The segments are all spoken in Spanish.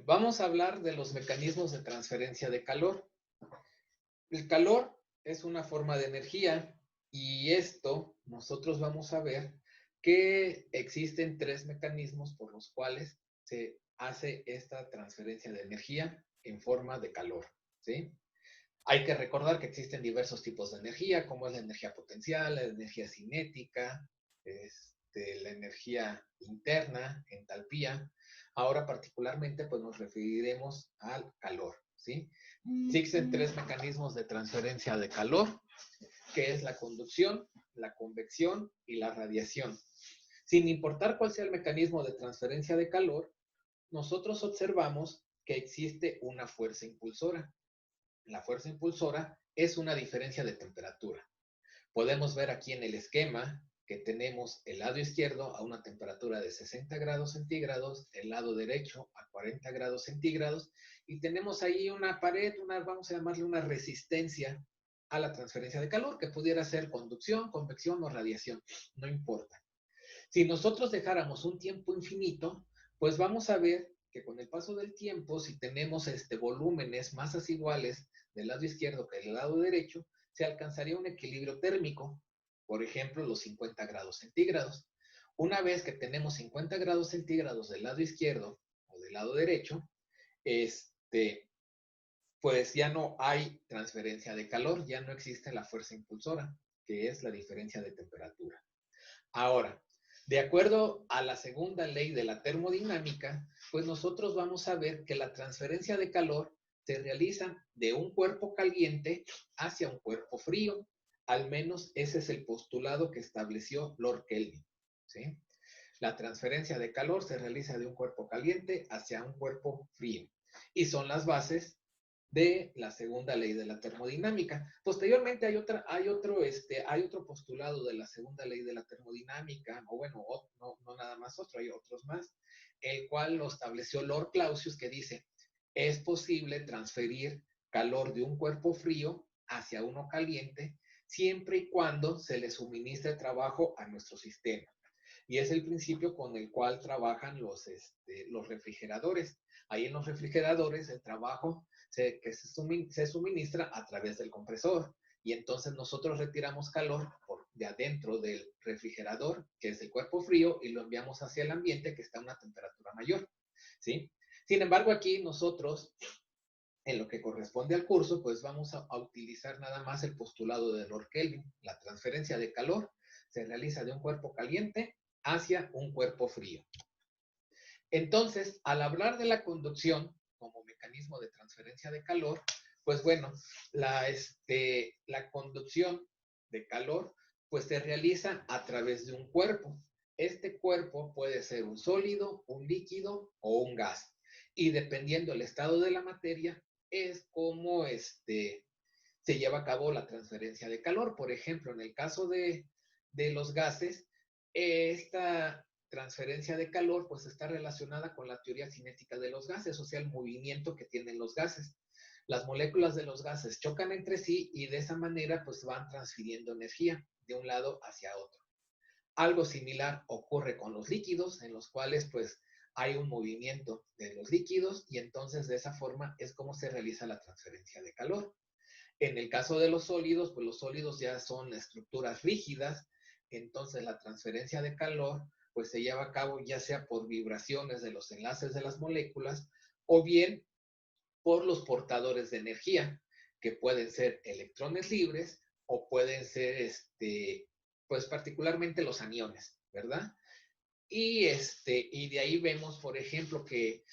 Vamos a hablar de los mecanismos de transferencia de calor. El calor es una forma de energía y esto nosotros vamos a ver que existen tres mecanismos por los cuales se hace esta transferencia de energía en forma de calor, ¿sí? Hay que recordar que existen diversos tipos de energía, como es la energía potencial, la energía cinética, la energía interna, entalpía. Ahora particularmente pues nos referiremos al calor, ¿sí? Existen tres mecanismos de transferencia de calor, que es la conducción, la convección y la radiación. Sin importar cuál sea el mecanismo de transferencia de calor, nosotros observamos que existe una fuerza impulsora. La fuerza impulsora es una diferencia de temperatura. Podemos ver aquí en el esquema que tenemos el lado izquierdo a una temperatura de 60 grados centígrados, el lado derecho a 40 grados centígrados, y tenemos ahí una pared, vamos a llamarle una resistencia a la transferencia de calor, que pudiera ser conducción, convección o radiación, no importa. Si nosotros dejáramos un tiempo infinito, pues vamos a ver que con el paso del tiempo, si tenemos volúmenes, masas iguales del lado izquierdo que del lado derecho, se alcanzaría un equilibrio térmico, por ejemplo, los 50 grados centígrados. Una vez que tenemos 50 grados centígrados del lado izquierdo o del lado derecho, pues ya no hay transferencia de calor, ya no existe la fuerza impulsora, que es la diferencia de temperatura. Ahora, de acuerdo a la segunda ley de la termodinámica, pues nosotros vamos a ver que la transferencia de calor se realiza de un cuerpo caliente hacia un cuerpo frío. Al menos ese es el postulado que estableció Lord Kelvin, ¿sí? La transferencia de calor se realiza de un cuerpo caliente hacia un cuerpo frío. Y son las bases de la segunda ley de la termodinámica. Posteriormente hay otro postulado de la segunda ley de la termodinámica, o bueno, no nada más otro, hay otros más, el cual lo estableció Lord Clausius, que dice, es posible transferir calor de un cuerpo frío hacia uno caliente, siempre y cuando se le suministre trabajo a nuestro sistema. Y es el principio con el cual trabajan los refrigeradores. Ahí en los refrigeradores el trabajo se suministra a través del compresor. Y entonces nosotros retiramos calor de adentro del refrigerador, que es el cuerpo frío, y lo enviamos hacia el ambiente, que está a una temperatura mayor, ¿sí? Sin embargo, aquí nosotros, en lo que corresponde al curso, pues vamos a utilizar nada más el postulado de Lord Kelvin. La transferencia de calor se realiza de un cuerpo caliente hacia un cuerpo frío. Entonces, al hablar de la conducción como mecanismo de transferencia de calor, pues bueno, la conducción de calor pues se realiza a través de un cuerpo. Este cuerpo puede ser un sólido, un líquido o un gas. Y dependiendo del estado de la materia, es como se lleva a cabo la transferencia de calor. Por ejemplo, en el caso de los gases, esta transferencia de calor pues está relacionada con la teoría cinética de los gases, o sea, el movimiento que tienen los gases. Las moléculas de los gases chocan entre sí y de esa manera pues van transfiriendo energía de un lado hacia otro. Algo similar ocurre con los líquidos, en los cuales pues hay un movimiento de los líquidos y entonces de esa forma es como se realiza la transferencia de calor. En el caso de los sólidos, pues los sólidos ya son estructuras rígidas, entonces la transferencia de calor pues se lleva a cabo ya sea por vibraciones de los enlaces de las moléculas o bien por los portadores de energía, que pueden ser electrones libres o pueden ser, pues particularmente los aniones, ¿verdad? Y de ahí vemos, por ejemplo, que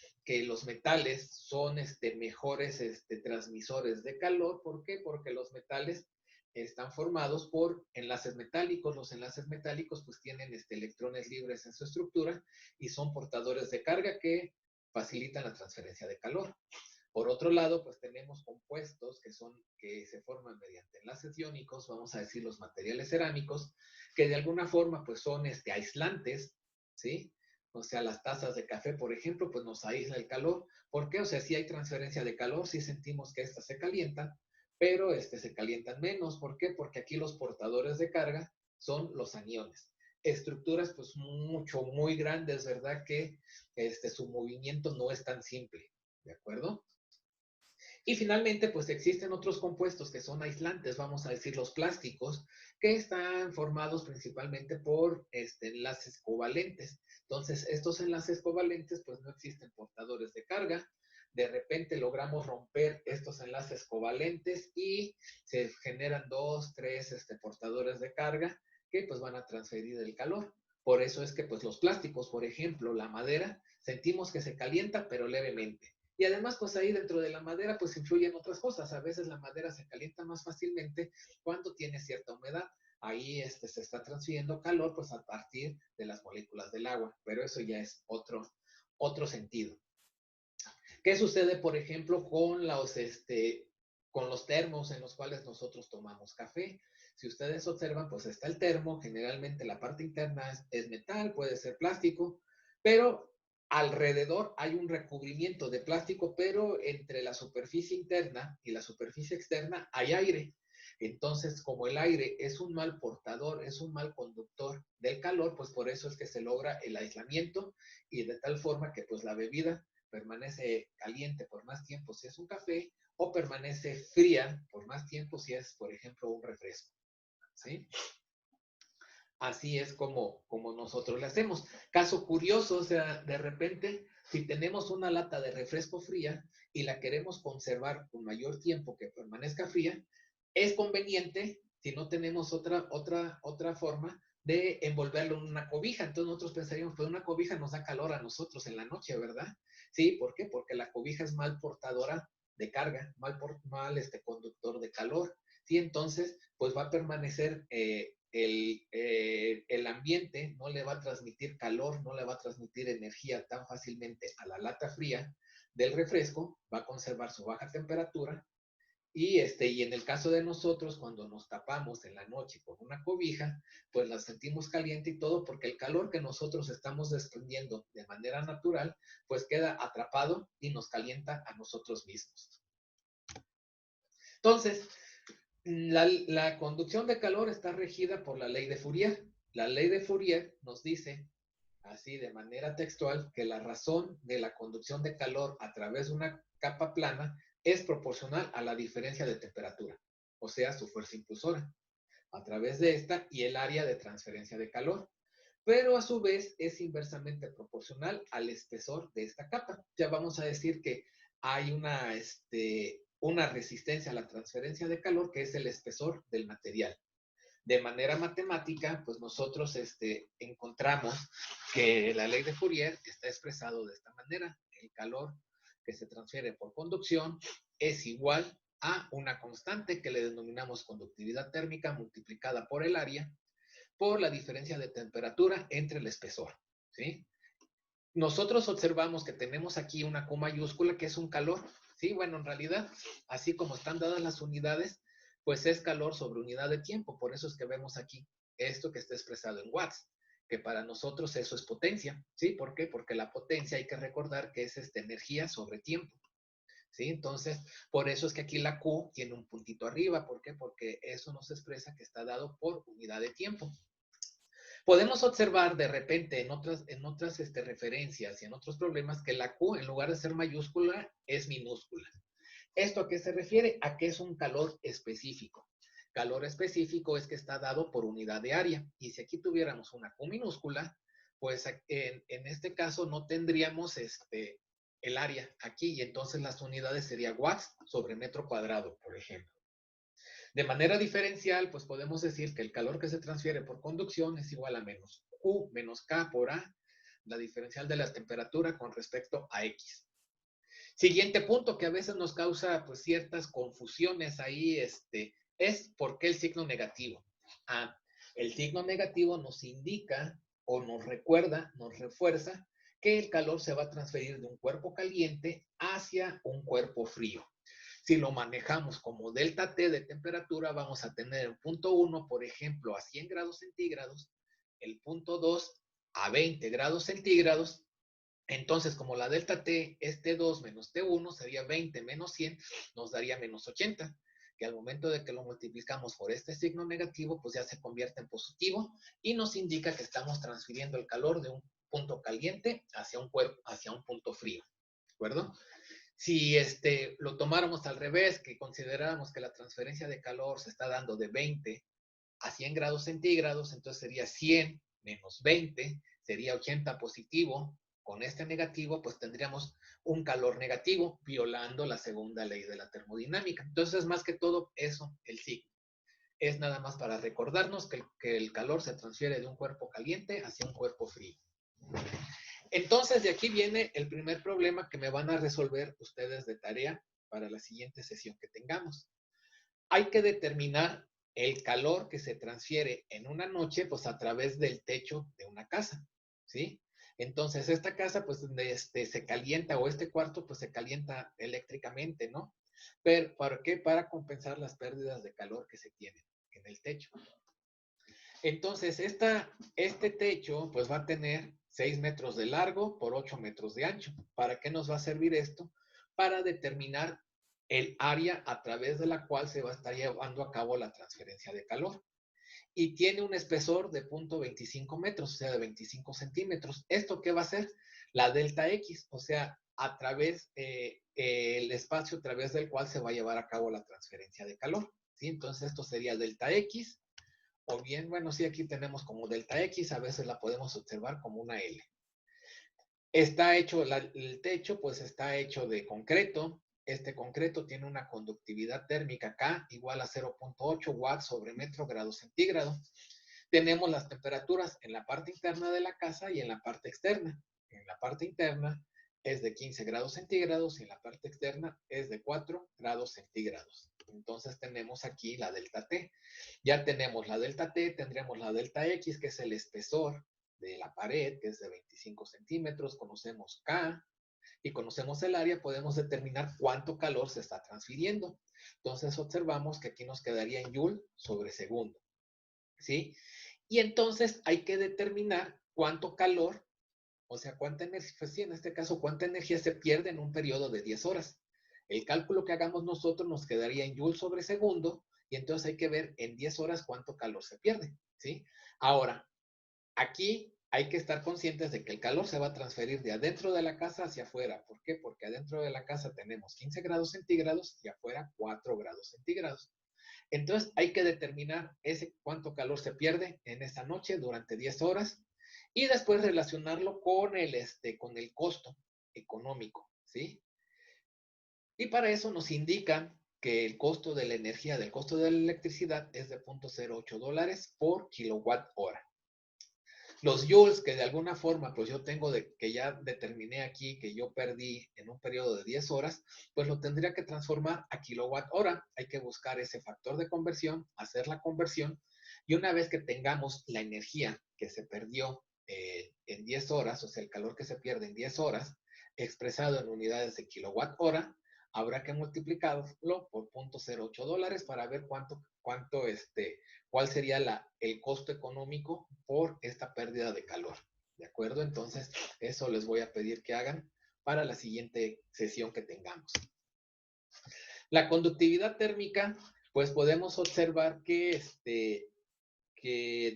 los metales son mejores transmisores de calor. ¿Por qué? Porque los metales están formados por enlaces metálicos. Los enlaces metálicos pues tienen electrones libres en su estructura y son portadores de carga que facilitan la transferencia de calor. Por otro lado, pues tenemos compuestos que se forman mediante enlaces iónicos, vamos a decir los materiales cerámicos, que de alguna forma pues son aislantes, ¿sí? O sea, las tazas de café, por ejemplo, pues nos aísla el calor. ¿Por qué? O sea, si hay transferencia de calor, sí sentimos que estas se calientan, pero se calientan menos. ¿Por qué? Porque aquí los portadores de carga son los aniones. Estructuras pues muy grandes, ¿verdad? Que su movimiento no es tan simple. ¿de acuerdo? Y finalmente, pues existen otros compuestos que son aislantes, vamos a decir los plásticos, que están formados principalmente por enlaces covalentes. Entonces, estos enlaces covalentes, pues no existen portadores de carga. De repente logramos romper estos enlaces covalentes y se generan 2, 3 portadores de carga que pues van a transferir el calor. Por eso es que pues los plásticos, por ejemplo, la madera, sentimos que se calienta, pero levemente. Y además, pues ahí dentro de la madera, pues influyen otras cosas. A veces la madera se calienta más fácilmente cuando tiene cierta humedad. Ahí se está transfiriendo calor, pues a partir de las moléculas del agua. Pero eso ya es otro sentido. ¿Qué sucede, por ejemplo, con los termos en los cuales nosotros tomamos café? Si ustedes observan, pues está el termo, generalmente la parte interna es metal, puede ser plástico, pero alrededor hay un recubrimiento de plástico, pero entre la superficie interna y la superficie externa hay aire. Entonces, como el aire es un mal portador, es un mal conductor del calor, pues por eso es que se logra el aislamiento y de tal forma que pues la bebida permanece caliente por más tiempo si es un café o permanece fría por más tiempo si es, por ejemplo, un refresco. ¿Sí? Así es como nosotros le hacemos. Caso curioso, o sea, de repente, si tenemos una lata de refresco fría y la queremos conservar con mayor tiempo que permanezca fría, es conveniente, si no tenemos otra forma, de envolverlo en una cobija. Entonces nosotros pensaríamos, pues una cobija nos da calor a nosotros en la noche, ¿verdad? Sí, ¿por qué? Porque la cobija es mal portadora de carga, mal conductor de calor. Sí, entonces, pues va a permanecer el ambiente, no le va a transmitir calor, no le va a transmitir energía tan fácilmente a la lata fría del refresco, va a conservar su baja temperatura y en el caso de nosotros, cuando nos tapamos en la noche con una cobija, pues la sentimos caliente y todo porque el calor que nosotros estamos desprendiendo de manera natural, pues queda atrapado y nos calienta a nosotros mismos. Entonces, la conducción de calor está regida por la ley de Fourier. La ley de Fourier nos dice, así de manera textual, que la razón de la conducción de calor a través de una capa plana es proporcional a la diferencia de temperatura, o sea, su fuerza impulsora, a través de esta y el área de transferencia de calor. Pero a su vez es inversamente proporcional al espesor de esta capa. Ya vamos a decir que hay una resistencia a la transferencia de calor que es el espesor del material. De manera matemática, pues nosotros encontramos que la ley de Fourier está expresado de esta manera. El calor que se transfiere por conducción es igual a una constante que le denominamos conductividad térmica multiplicada por el área por la diferencia de temperatura entre el espesor. ¿Sí? Nosotros observamos que tenemos aquí una Q mayúscula que es un calor. Sí, bueno, en realidad, así como están dadas las unidades, pues es calor sobre unidad de tiempo. Por eso es que vemos aquí esto que está expresado en watts, que para nosotros eso es potencia. ¿Sí? ¿Por qué? Porque la potencia hay que recordar que es energía sobre tiempo. ¿Sí? Entonces, por eso es que aquí la Q tiene un puntito arriba. ¿Por qué? Porque eso nos expresa que está dado por unidad de tiempo. Podemos observar de repente en otras referencias y en otros problemas que la Q, en lugar de ser mayúscula, es minúscula. ¿Esto a qué se refiere? A que es un calor específico. Calor específico es que está dado por unidad de área. Y si aquí tuviéramos una Q minúscula, pues en este caso no tendríamos el área aquí y entonces las unidades serían watts sobre metro cuadrado, por ejemplo. De manera diferencial, pues podemos decir que el calor que se transfiere por conducción es igual a menos Q menos K por A, la diferencial de la temperatura con respecto a X. Siguiente punto que a veces nos causa pues ciertas confusiones ahí, es por qué el signo negativo. Ah, el signo negativo nos indica o nos recuerda, nos refuerza que el calor se va a transferir de un cuerpo caliente hacia un cuerpo frío. Si lo manejamos como delta T de temperatura, vamos a tener el punto 1, por ejemplo, a 100 grados centígrados, el punto 2 a 20 grados centígrados. Entonces, como la delta T es T2 menos T1, sería 20 menos 100, nos daría menos 80, que al momento de que lo multiplicamos por este signo negativo, pues ya se convierte en positivo y nos indica que estamos transfiriendo el calor de un punto caliente hacia un punto frío. ¿De acuerdo? Si lo tomáramos al revés, que consideráramos que la transferencia de calor se está dando de 20 a 100 grados centígrados, entonces sería 100 menos 20, sería 80 positivo. Con este negativo, pues tendríamos un calor negativo, violando la segunda ley de la termodinámica. Entonces, más que todo eso, el signo. Es nada más para recordarnos que el calor se transfiere de un cuerpo caliente hacia un cuerpo frío. Entonces, de aquí viene el primer problema que me van a resolver ustedes de tarea para la siguiente sesión que tengamos. Hay que determinar el calor que se transfiere en una noche, pues a través del techo de una casa, ¿sí? Entonces, esta casa, pues, se calienta, o este cuarto, pues, se calienta eléctricamente, ¿no? Pero, ¿para qué? Para compensar las pérdidas de calor que se tienen en el techo. Entonces, este techo, pues, va a tener 6 metros de largo por 8 metros de ancho. ¿Para qué nos va a servir esto? Para determinar el área a través de la cual se va a estar llevando a cabo la transferencia de calor. Y tiene un espesor de 0.25 metros, o sea, de 25 centímetros. ¿Esto qué va a ser? La delta X, o sea, a través, el espacio a través del cual se va a llevar a cabo la transferencia de calor. ¿Sí? Entonces, esto sería delta X, o bien, bueno, sí, aquí tenemos como delta X, a veces la podemos observar como una L. Está hecho, el techo pues está hecho de concreto. Este concreto tiene una conductividad térmica K igual a 0.8 watts sobre metro grado centígrado. Tenemos las temperaturas en la parte interna de la casa y en la parte externa. En la parte interna es de 15 grados centígrados y en la parte externa es de 4 grados centígrados. Entonces tenemos aquí la delta T. Ya tenemos la delta T, tendremos la delta X, que es el espesor de la pared, que es de 25 centímetros, conocemos K y conocemos el área, podemos determinar cuánto calor se está transfiriendo. Entonces observamos que aquí nos quedaría en Joule sobre segundo, ¿sí? Y entonces hay que determinar cuánto calor, o sea, cuánta energía, pues sí, en este caso, cuánta energía se pierde en un periodo de 10 horas. El cálculo que hagamos nosotros nos quedaría en Joule sobre segundo, y entonces hay que ver en 10 horas cuánto calor se pierde, ¿sí? Ahora, aquí hay que estar conscientes de que el calor se va a transferir de adentro de la casa hacia afuera. ¿Por qué? Porque adentro de la casa tenemos 15 grados centígrados y afuera 4 grados centígrados. Entonces hay que determinar cuánto calor se pierde en esa noche durante 10 horas y después relacionarlo con el costo económico, ¿sí? Y para eso nos indican que el costo de la energía, del costo de la electricidad es de $0.08 por kilowatt hora. Los joules que de alguna forma, pues yo tengo que ya determiné aquí que yo perdí en un periodo de 10 horas, pues lo tendría que transformar a kilowatt hora. Hay que buscar ese factor de conversión, hacer la conversión, y una vez que tengamos la energía que se perdió en 10 horas, o sea, el calor que se pierde en 10 horas, expresado en unidades de kilowatt hora, habrá que multiplicarlo por $0.08 para ver cuál sería el costo económico por esta pérdida de calor. ¿De acuerdo? Entonces, eso les voy a pedir que hagan para la siguiente sesión que tengamos. La conductividad térmica, pues podemos observar que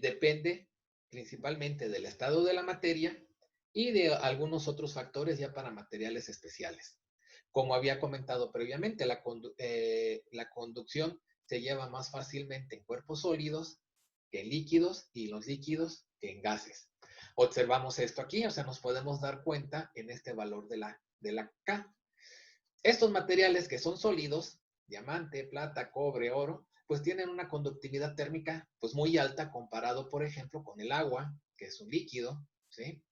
depende principalmente del estado de la materia y de algunos otros factores ya para materiales especiales. Como había comentado previamente, la conducción se lleva más fácilmente en cuerpos sólidos que en líquidos y los líquidos que en gases. Observamos esto aquí, o sea, nos podemos dar cuenta en este valor de la K. Estos materiales que son sólidos, diamante, plata, cobre, oro, pues tienen una conductividad térmica pues muy alta comparado, por ejemplo, con el agua, que es un líquido, ¿sí?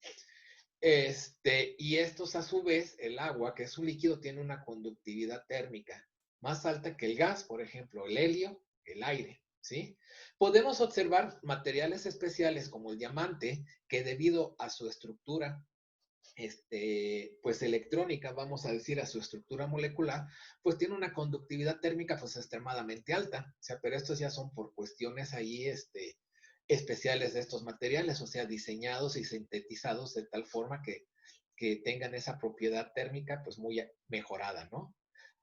Y estos a su vez, el agua, que es un líquido, tiene una conductividad térmica más alta que el gas, por ejemplo, el helio, el aire, ¿sí? Podemos observar materiales especiales como el diamante, que debido a su estructura, pues electrónica, vamos a decir, a su estructura molecular, pues tiene una conductividad térmica pues extremadamente alta. O sea, pero estos ya son por cuestiones ahí, especiales de estos materiales, o sea, diseñados y sintetizados de tal forma que tengan esa propiedad térmica pues muy mejorada, ¿no?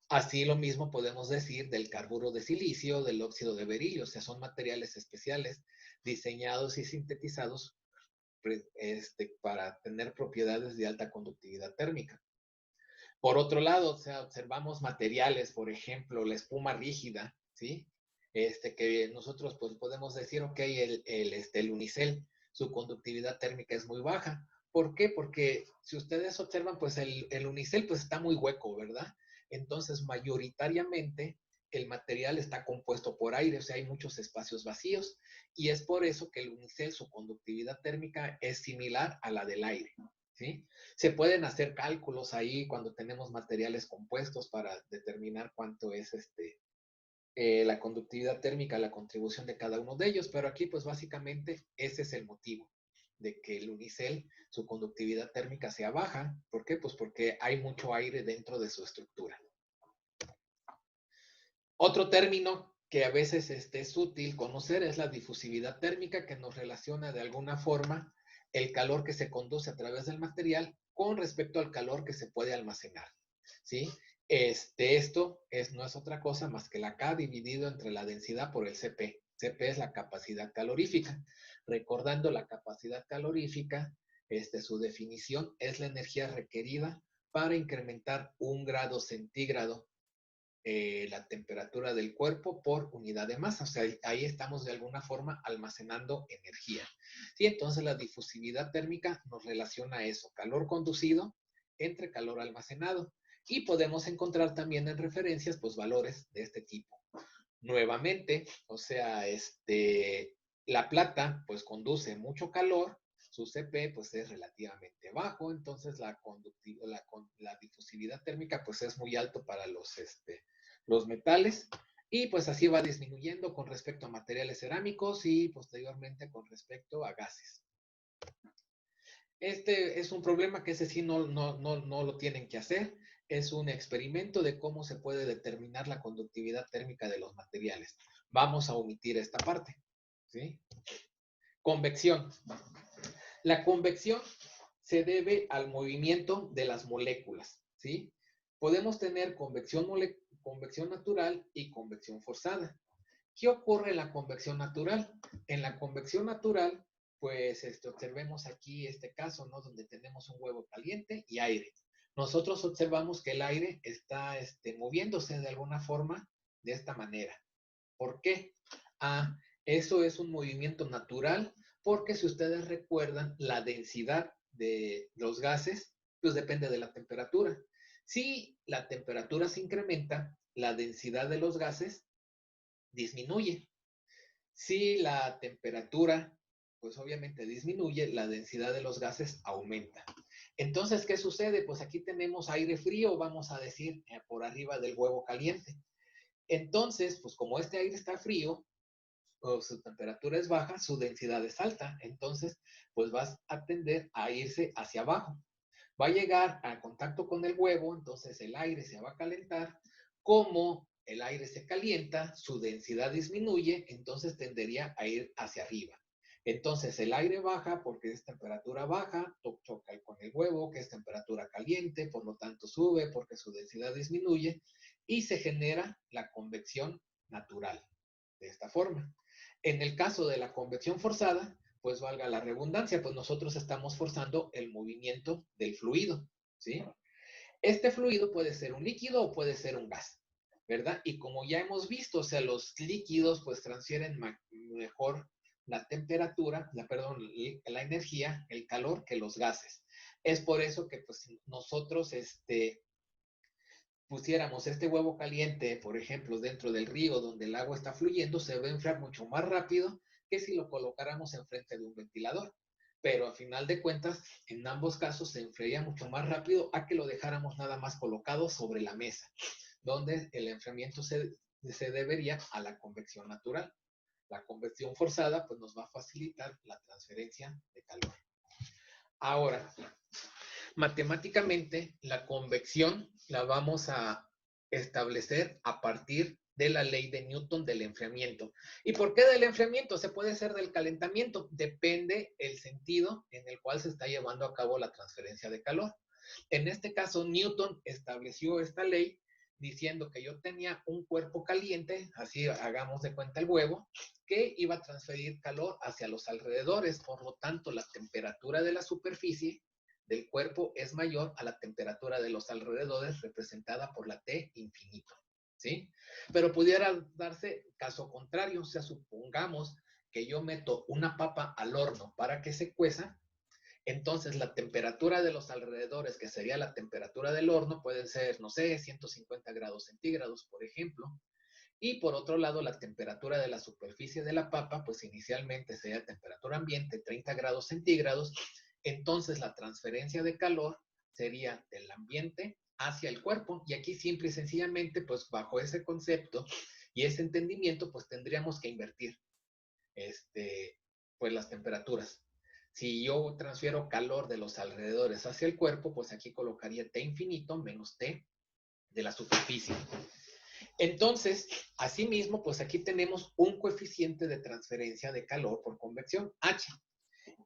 Así lo mismo podemos decir del carburo de silicio, del óxido de berilio, o sea, son materiales especiales diseñados y sintetizados para tener propiedades de alta conductividad térmica. Por otro lado, o sea, observamos materiales, por ejemplo, la espuma rígida, ¿sí? Que nosotros pues podemos decir, ok, el unicel, su conductividad térmica es muy baja. ¿Por qué? Porque si ustedes observan, pues el unicel pues está muy hueco, ¿verdad? Entonces, mayoritariamente el material está compuesto por aire, o sea, hay muchos espacios vacíos, y es por eso que el unicel, su conductividad térmica es similar a la del aire, ¿sí? Se pueden hacer cálculos ahí cuando tenemos materiales compuestos para determinar cuánto es la conductividad térmica, la contribución de cada uno de ellos, pero aquí pues básicamente ese es el motivo de que el unicel, su conductividad térmica sea baja. ¿Por qué? Pues porque hay mucho aire dentro de su estructura. Otro término que a veces es útil conocer es la difusividad térmica, que nos relaciona de alguna forma el calor que se conduce a través del material con respecto al calor que se puede almacenar, ¿sí? No es otra cosa más que la K dividido entre la densidad por el Cp. Cp es la capacidad calorífica. Recordando la capacidad calorífica, su definición es la energía requerida para incrementar 1 grado centígrado la temperatura del cuerpo por unidad de masa. O sea, ahí estamos de alguna forma almacenando energía. ¿Sí? Entonces la difusividad térmica nos relaciona a eso, calor conducido entre calor almacenado. Y podemos encontrar también en referencias, pues, valores de este tipo. Nuevamente, o sea, la plata, pues, conduce mucho calor, su Cp, pues, es relativamente bajo, entonces la difusividad térmica, pues, es muy alto para los metales, y pues así va disminuyendo con respecto a materiales cerámicos y posteriormente con respecto a gases. Este es un problema que ese sí no lo tienen que hacer. Es un experimento de cómo se puede determinar la conductividad térmica de los materiales. Vamos a omitir esta parte, ¿sí? Convección. La convección se debe al movimiento de las moléculas, ¿sí? Podemos tener convección natural y convección forzada. ¿Qué ocurre en la convección natural? En la convección natural, pues observemos aquí este caso, ¿no? Donde tenemos un huevo caliente y aire. Nosotros observamos que el aire está moviéndose de alguna forma de esta manera. ¿Por qué? Ah, eso es un movimiento natural porque si ustedes recuerdan, la densidad de los gases, pues depende de la temperatura. Si la temperatura se incrementa, la densidad de los gases disminuye. Si la temperatura, pues obviamente disminuye, la densidad de los gases aumenta. Entonces, ¿qué sucede? Pues aquí tenemos aire frío, vamos a decir, por arriba del huevo caliente. Entonces, pues como este aire está frío, o su temperatura es baja, su densidad es alta. Entonces, pues vas a tender a irse hacia abajo. Va a llegar a contacto con el huevo, entonces el aire se va a calentar. Como el aire se calienta, su densidad disminuye, entonces tendería a ir hacia arriba. Entonces el aire baja porque es temperatura baja, choca con el huevo, que es temperatura caliente, por lo tanto sube porque su densidad disminuye y se genera la convección natural. De esta forma. En el caso de la convección forzada, pues valga la redundancia, pues nosotros estamos forzando el movimiento del fluido, ¿sí? Este fluido puede ser un líquido o puede ser un gas, ¿verdad? Y como ya hemos visto, o sea, los líquidos pues transfieren mejor la temperatura, la energía, el calor que los gases. Es por eso que pues nosotros pusiéramos este huevo caliente, por ejemplo, dentro del río donde el agua está fluyendo, se va a enfriar mucho más rápido que si lo colocáramos enfrente de un ventilador. Pero a final de cuentas, en ambos casos se enfriaría mucho más rápido a que lo dejáramos nada más colocado sobre la mesa, donde el enfriamiento se debería a la convección natural. La convección forzada pues nos va a facilitar la transferencia de calor. Ahora, matemáticamente, la convección la vamos a establecer a partir de la ley de Newton del enfriamiento. ¿Y por qué del enfriamiento? Se puede ser del calentamiento. Depende el sentido en el cual se está llevando a cabo la transferencia de calor. En este caso, Newton estableció esta ley diciendo que yo tenía un cuerpo caliente, así hagamos de cuenta el huevo, que iba a transferir calor hacia los alrededores. Por lo tanto, la temperatura de la superficie del cuerpo es mayor a la temperatura de los alrededores representada por la T infinito, ¿sí? Pero pudiera darse caso contrario, o sea, supongamos que yo meto una papa al horno para que se cueza, entonces la temperatura de los alrededores, que sería la temperatura del horno, puede ser, no sé, 150 grados centígrados, por ejemplo, y por otro lado, la temperatura de la superficie de la papa, pues inicialmente sería temperatura ambiente, 30 grados centígrados. Entonces la transferencia de calor sería del ambiente hacia el cuerpo. Y aquí simple y sencillamente, pues bajo ese concepto y ese entendimiento, pues tendríamos que invertir pues las temperaturas. Si yo transfiero calor de los alrededores hacia el cuerpo, pues aquí colocaría T infinito menos T de la superficie. Entonces, asimismo, pues aquí tenemos un coeficiente de transferencia de calor por convección, H.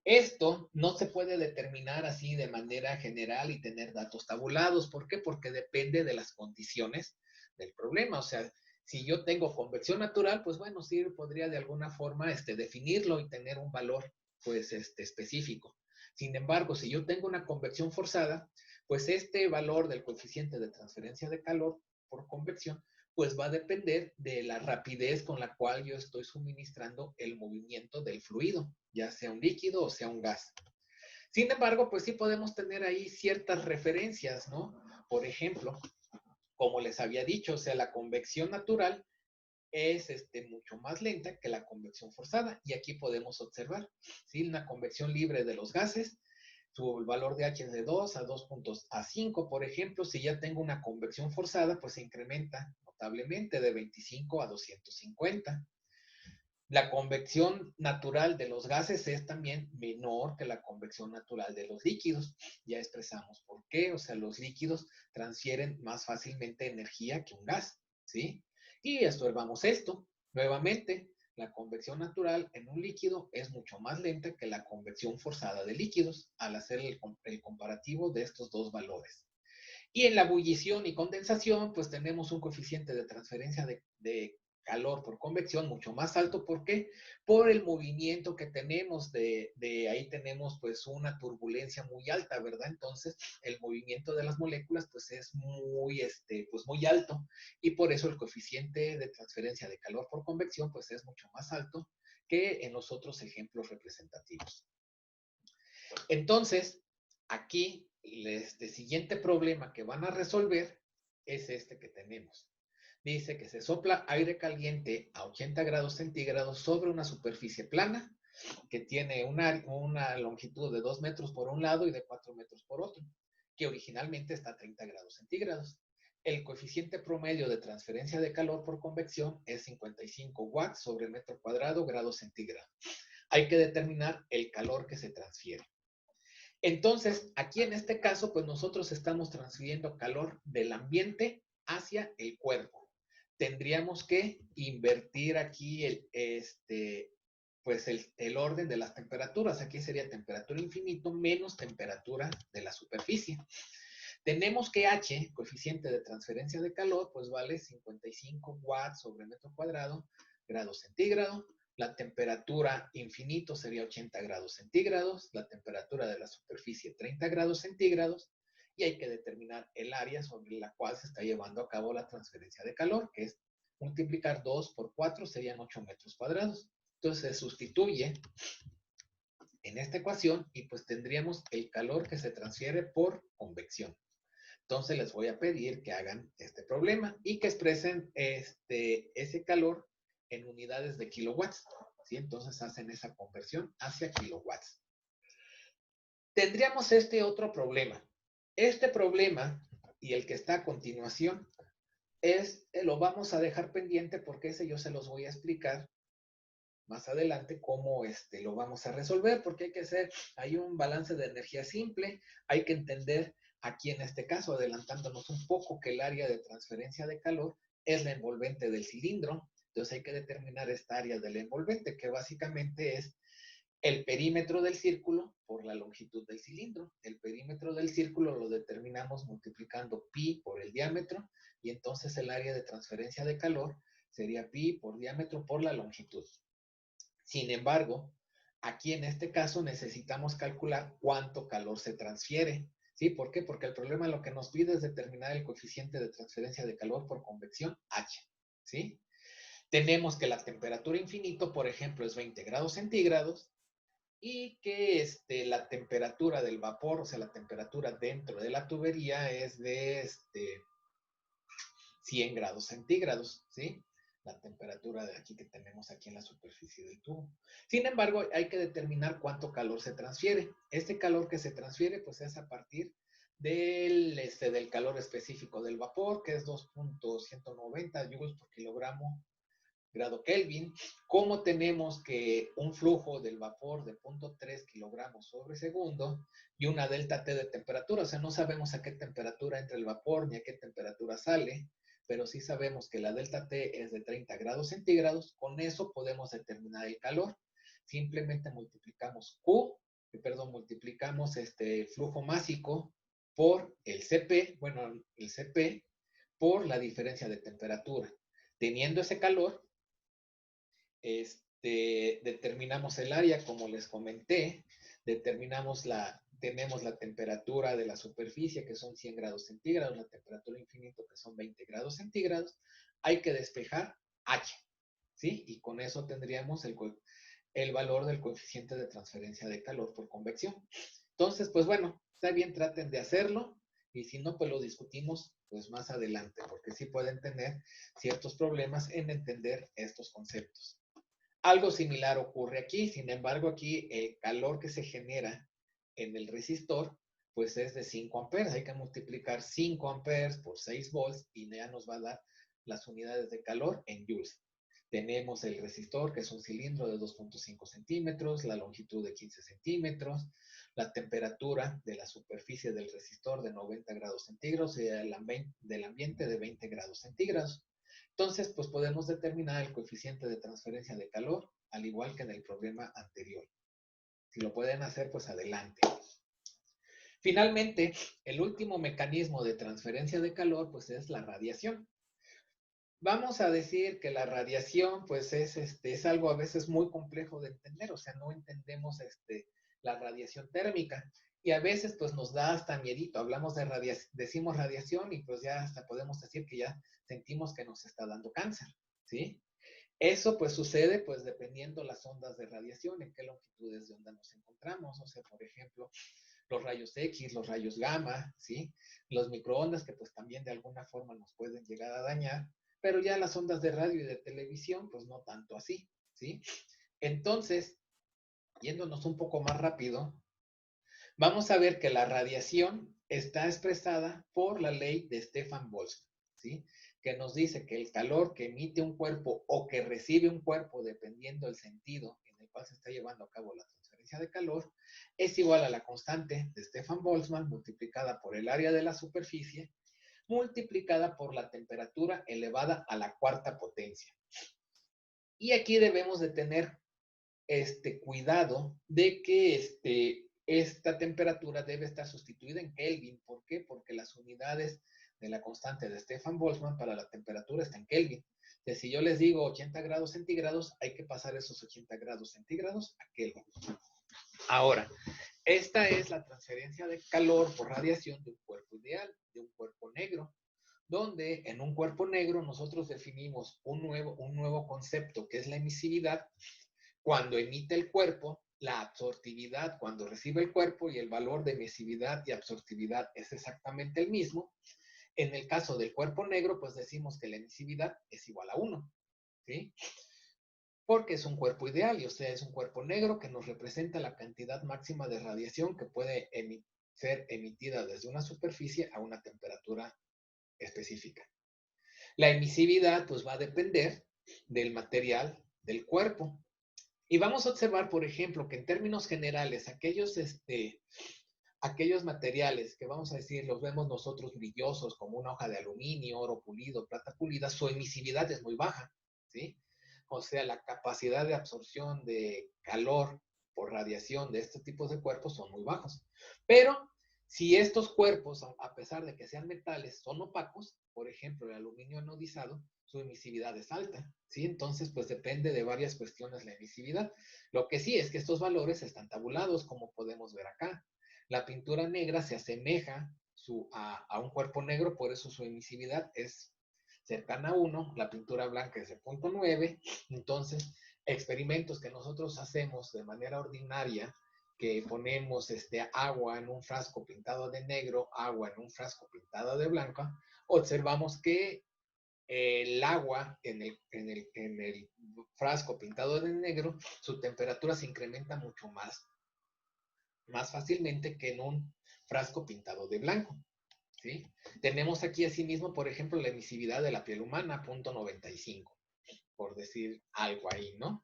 Esto no se puede determinar así de manera general y tener datos tabulados. ¿Por qué? Porque depende de las condiciones del problema. O sea, si yo tengo convección natural, pues bueno, sí podría de alguna forma definirlo y tener un valor pues específico. Sin embargo, si yo tengo una convección forzada, pues este valor del coeficiente de transferencia de calor por convección pues va a depender de la rapidez con la cual yo estoy suministrando el movimiento del fluido, ya sea un líquido o sea un gas. Sin embargo, pues sí podemos tener ahí ciertas referencias, ¿no? Por ejemplo, como les había dicho, o sea, la convección natural es mucho más lenta que la convección forzada. Y aquí podemos observar, ¿sí? Una convección libre de los gases, su valor de H es de 2 a 2.5, por ejemplo. Si ya tengo una convección forzada, pues se incrementa notablemente de 25 a 250. La convección natural de los gases es también menor que la convección natural de los líquidos. Ya expresamos por qué, o sea, los líquidos transfieren más fácilmente energía que un gas, ¿sí? Y observamos esto. Nuevamente, la convección natural en un líquido es mucho más lenta que la convección forzada de líquidos al hacer el comparativo de estos dos valores. Y en la ebullición y condensación, pues tenemos un coeficiente de transferencia de calor por convección mucho más alto. ¿Por qué? Por el movimiento que tenemos, ahí tenemos pues una turbulencia muy alta, ¿verdad? Entonces el movimiento de las moléculas pues es pues muy alto, y por eso el coeficiente de transferencia de calor por convección pues es mucho más alto que en los otros ejemplos representativos. Entonces, aquí, siguiente problema que van a resolver es este que tenemos. Dice que se sopla aire caliente a 80 grados centígrados sobre una superficie plana que tiene una longitud de 2 metros por un lado y de 4 metros por otro, que originalmente está a 30 grados centígrados. El coeficiente promedio de transferencia de calor por convección es 55 watts sobre metro cuadrado grado centígrado. Hay que determinar el calor que se transfiere. Entonces, aquí en este caso, pues nosotros estamos transfiriendo calor del ambiente hacia el cuerpo. Tendríamos que invertir aquí el orden de las temperaturas. Aquí sería temperatura infinito menos temperatura de la superficie. Tenemos que H, coeficiente de transferencia de calor, pues vale 55 watts sobre metro cuadrado, grado centígrado. La temperatura infinito sería 80 grados centígrados, la temperatura de la superficie 30 grados centígrados, y hay que determinar el área sobre la cual se está llevando a cabo la transferencia de calor, que es multiplicar 2 por 4, serían 8 metros cuadrados. Entonces se sustituye en esta ecuación y pues tendríamos el calor que se transfiere por convección. Entonces les voy a pedir que hagan este problema y que expresen ese calor en unidades de kilowatts, ¿sí? Entonces hacen esa conversión hacia kilowatts. Tendríamos este otro problema. Este problema y el que está a continuación lo vamos a dejar pendiente porque ese yo se los voy a explicar más adelante cómo lo vamos a resolver, porque hay un balance de energía simple, hay que entender aquí en este caso, adelantándonos un poco, que el área de transferencia de calor es la envolvente del cilindro. Entonces hay que determinar esta área del envolvente, que básicamente es el perímetro del círculo por la longitud del cilindro. El perímetro del círculo lo determinamos multiplicando pi por el diámetro, y entonces el área de transferencia de calor sería pi por diámetro por la longitud. Sin embargo, Aquí en este caso necesitamos calcular cuánto calor se transfiere. ¿Sí? ¿Por qué? Porque el problema lo que nos pide es determinar el coeficiente de transferencia de calor por convección H. ¿Sí? Tenemos que la temperatura infinito, por ejemplo, es 20 grados centígrados y que la temperatura del vapor, o sea, la temperatura dentro de la tubería es de 100 grados centígrados, ¿sí? La temperatura de aquí que tenemos aquí en la superficie del tubo. Sin embargo, hay que determinar cuánto calor se transfiere. Este calor que se transfiere, pues es a partir del calor específico del vapor, que es 2.190 joules por kilogramo grado Kelvin. Como tenemos que un flujo del vapor de 0.3 kilogramos sobre segundo y una delta T de temperatura, o sea, no sabemos a qué temperatura entra el vapor ni a qué temperatura sale, pero sí sabemos que la delta T es de 30 grados centígrados, con eso podemos determinar el calor. Simplemente multiplicamos el flujo másico por el CP, bueno, el CP por la diferencia de temperatura. Teniendo ese calor, determinamos el área, como les comenté, tenemos la temperatura de la superficie, que son 100 grados centígrados, la temperatura infinito, que son 20 grados centígrados, hay que despejar H, ¿sí? Y con eso tendríamos el valor del coeficiente de transferencia de calor por convección. Entonces, pues bueno, está bien, traten de hacerlo, y si no, pues lo discutimos pues más adelante, porque sí pueden tener ciertos problemas en entender estos conceptos. Algo similar ocurre aquí, sin embargo, aquí el calor que se genera en el resistor, pues es de 5 amperes. Hay que multiplicar 5 amperes por 6 volts y ya nos va a dar las unidades de calor en joules. Tenemos el resistor, que es un cilindro de 2.5 centímetros, la longitud de 15 centímetros, la temperatura de la superficie del resistor de 90 grados centígrados y del ambiente de 20 grados centígrados. Entonces, pues podemos determinar el coeficiente de transferencia de calor, al igual que en el problema anterior. Si lo pueden hacer, pues adelante. Finalmente, el último mecanismo de transferencia de calor, pues es la radiación. Vamos a decir que la radiación, pues es algo a veces muy complejo de entender, o sea, no entendemos la radiación térmica. Y a veces, pues nos da hasta miedito. Hablamos de decimos radiación y pues ya hasta podemos decir que ya sentimos que nos está dando cáncer, ¿sí? Eso pues sucede pues dependiendo las ondas de radiación, en qué longitudes de onda nos encontramos. O sea, por ejemplo, los rayos X, los rayos gamma, ¿sí? Los microondas que pues también de alguna forma nos pueden llegar a dañar, pero ya las ondas de radio y de televisión pues no tanto así, ¿sí? Entonces, yéndonos un poco más rápido, vamos a ver que la radiación está expresada por la ley de Stefan Boltzmann, ¿sí? Que nos dice que el calor que emite un cuerpo o que recibe un cuerpo, dependiendo del sentido en el cual se está llevando a cabo la transferencia de calor, es igual a la constante de Stefan Boltzmann multiplicada por el área de la superficie, multiplicada por la temperatura elevada a la cuarta potencia. Y aquí debemos de tener cuidado de que esta temperatura debe estar sustituida en Kelvin. ¿Por qué? Porque las unidades de la constante de Stefan Boltzmann para la temperatura está en Kelvin. Entonces, si yo les digo 80 grados centígrados, hay que pasar esos 80 grados centígrados a Kelvin. Ahora, esta es la transferencia de calor por radiación de un cuerpo ideal, de un cuerpo negro, donde en un cuerpo negro nosotros definimos un nuevo concepto que es la emisividad, cuando emite el cuerpo, la absortividad cuando recibe el cuerpo, y el valor de emisividad y absortividad es exactamente el mismo. En el caso del cuerpo negro, pues decimos que la emisividad es igual a 1, ¿sí? Porque es un cuerpo ideal, y o sea, es un cuerpo negro que nos representa la cantidad máxima de radiación que puede ser emitida desde una superficie a una temperatura específica. La emisividad, pues va a depender del material del cuerpo. Y vamos a observar, por ejemplo, que en términos generales, aquellos materiales que vamos a decir, los vemos nosotros brillosos, como una hoja de aluminio, oro pulido, plata pulida, su emisividad es muy baja, ¿sí? O sea, la capacidad de absorción de calor por radiación de estos tipos de cuerpos son muy bajos. Pero Si estos cuerpos, a pesar de que sean metales, son opacos, por ejemplo, el aluminio anodizado, su emisividad es alta, ¿sí? Entonces, pues depende de varias cuestiones la emisividad. Lo que sí es que estos valores están tabulados, como podemos ver acá. La pintura negra se asemeja a un cuerpo negro, por eso su emisividad es cercana a 1, la pintura blanca es de 0.9, entonces experimentos que nosotros hacemos de manera ordinaria, que ponemos agua en un frasco pintado de negro, agua en un frasco pintado de blanca, observamos que el agua en el frasco pintado de negro, su temperatura se incrementa mucho más fácilmente que en un frasco pintado de blanco. ¿Sí? Tenemos aquí asimismo, por ejemplo, la emisividad de la piel humana, 0.95, por decir algo ahí, ¿no?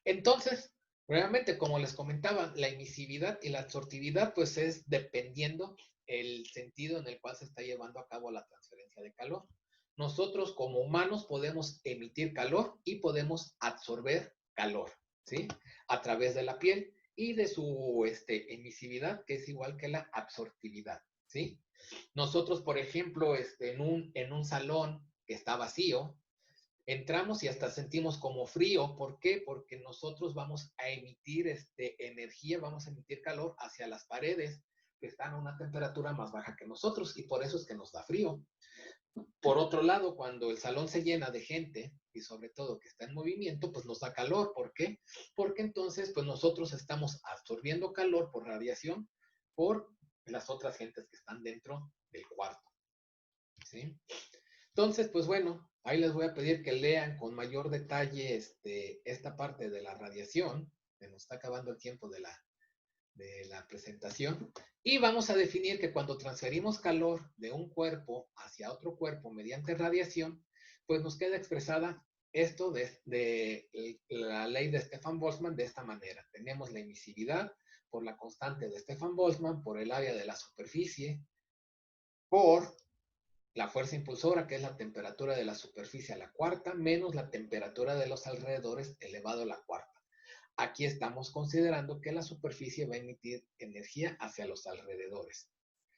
Entonces, realmente, como les comentaba, la emisividad y la absortividad, pues es dependiendo el sentido en el cual se está llevando a cabo la transferencia de calor. Nosotros como humanos podemos emitir calor y podemos absorber calor, ¿sí? A través de la piel y de su emisividad, que es igual que la absortividad, ¿sí? Nosotros, por ejemplo, en un salón que está vacío, entramos y hasta sentimos como frío. ¿Por qué? Porque nosotros vamos a emitir energía, vamos a emitir calor hacia las paredes que están a una temperatura más baja que nosotros y por eso es que nos da frío. Por otro lado, cuando el salón se llena de gente y sobre todo que está en movimiento, pues nos da calor. ¿Por qué? Porque entonces pues nosotros estamos absorbiendo calor por radiación por las otras gentes que están dentro del cuarto. ¿Sí? Entonces, pues bueno, ahí les voy a pedir que lean con mayor detalle esta parte de la radiación. Se nos está acabando el tiempo de la presentación. Y vamos a definir que cuando transferimos calor de un cuerpo hacia otro cuerpo mediante radiación, pues nos queda expresada esto de la ley de Stefan-Boltzmann de esta manera. Tenemos la emisividad por la constante de Stefan-Boltzmann, por el área de la superficie, por la fuerza impulsora, que es la temperatura de la superficie a la cuarta, menos la temperatura de los alrededores elevado a la cuarta. Aquí estamos considerando que la superficie va a emitir energía hacia los alrededores.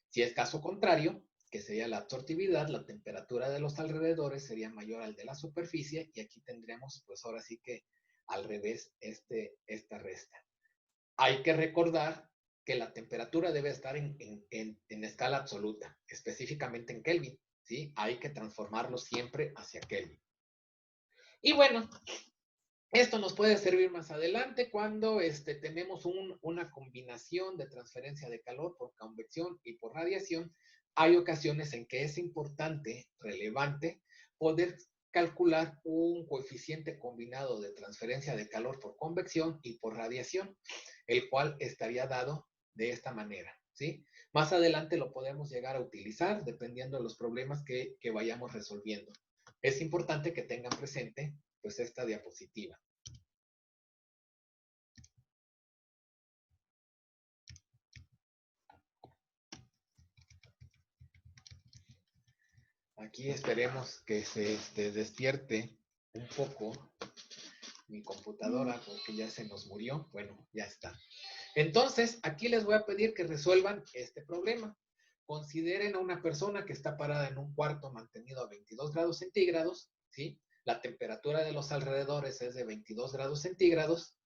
Si es caso contrario, que sería la absortividad, la temperatura de los alrededores sería mayor al de la superficie y aquí tendríamos, pues ahora sí que al revés, esta resta. Hay que recordar que la temperatura debe estar en escala absoluta, específicamente en Kelvin, ¿sí? Hay que transformarlo siempre hacia Kelvin. Y bueno, esto nos puede servir más adelante cuando tenemos una combinación de transferencia de calor por convección y por radiación. Hay ocasiones en que es importante, relevante, poder calcular un coeficiente combinado de transferencia de calor por convección y por radiación, el cual estaría dado de esta manera, ¿sí? Más adelante lo podemos llegar a utilizar dependiendo de los problemas que vayamos resolviendo. Es importante que tengan presente pues esta diapositiva. Aquí esperemos que se despierte un poco mi computadora porque ya se nos murió. Bueno, ya está. Entonces, aquí les voy a pedir que resuelvan este problema. Consideren a una persona que está parada en un cuarto mantenido a 22 grados centígrados, ¿sí? La temperatura de los alrededores es de 22 grados centígrados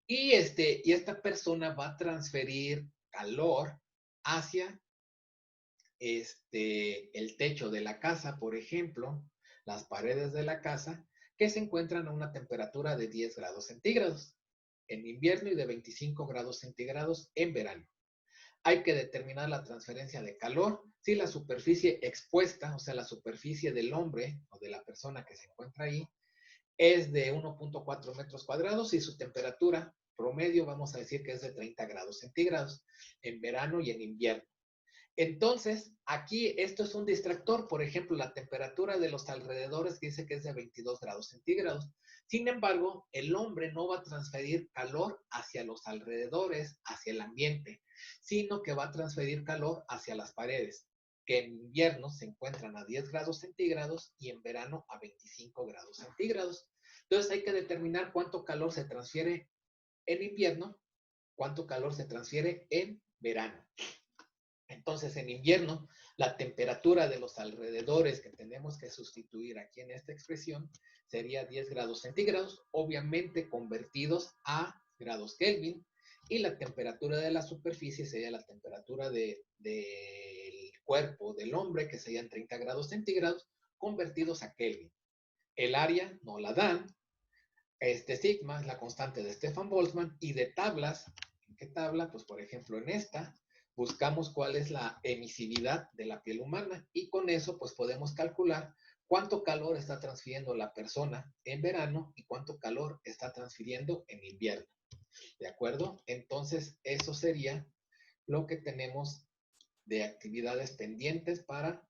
y esta persona va a transferir calor hacia el techo de la casa, por ejemplo, las paredes de la casa, que se encuentran a una temperatura de 10 grados centígrados en invierno y de 25 grados centígrados en verano. Hay que determinar la transferencia de calor si la superficie expuesta, o sea, la superficie del hombre o de la persona que se encuentra ahí, es de 1.4 metros cuadrados y su temperatura promedio, vamos a decir que es de 30 grados centígrados en verano y en invierno. Entonces, aquí esto es un distractor, por ejemplo, la temperatura de los alrededores dice que es de 22 grados centígrados. Sin embargo, el hombre no va a transferir calor hacia los alrededores, hacia el ambiente, sino que va a transferir calor hacia las paredes, que en invierno se encuentran a 10 grados centígrados y en verano a 25 grados centígrados. Entonces hay que determinar cuánto calor se transfiere en invierno, cuánto calor se transfiere en verano. Entonces, en invierno, la temperatura de los alrededores que tenemos que sustituir aquí en esta expresión sería 10 grados centígrados, obviamente convertidos a grados Kelvin, y la temperatura de la superficie sería la temperatura del cuerpo del hombre, que serían 30 grados centígrados, convertidos a Kelvin. El área no la dan. Este sigma es la constante de Stefan Boltzmann, y de tablas, ¿en qué tabla? Pues por ejemplo en esta, buscamos cuál es la emisividad de la piel humana, y con eso pues podemos calcular cuánto calor está transfiriendo la persona en verano y cuánto calor está transfiriendo en invierno. ¿De acuerdo? Entonces eso sería lo que tenemos de actividades pendientes para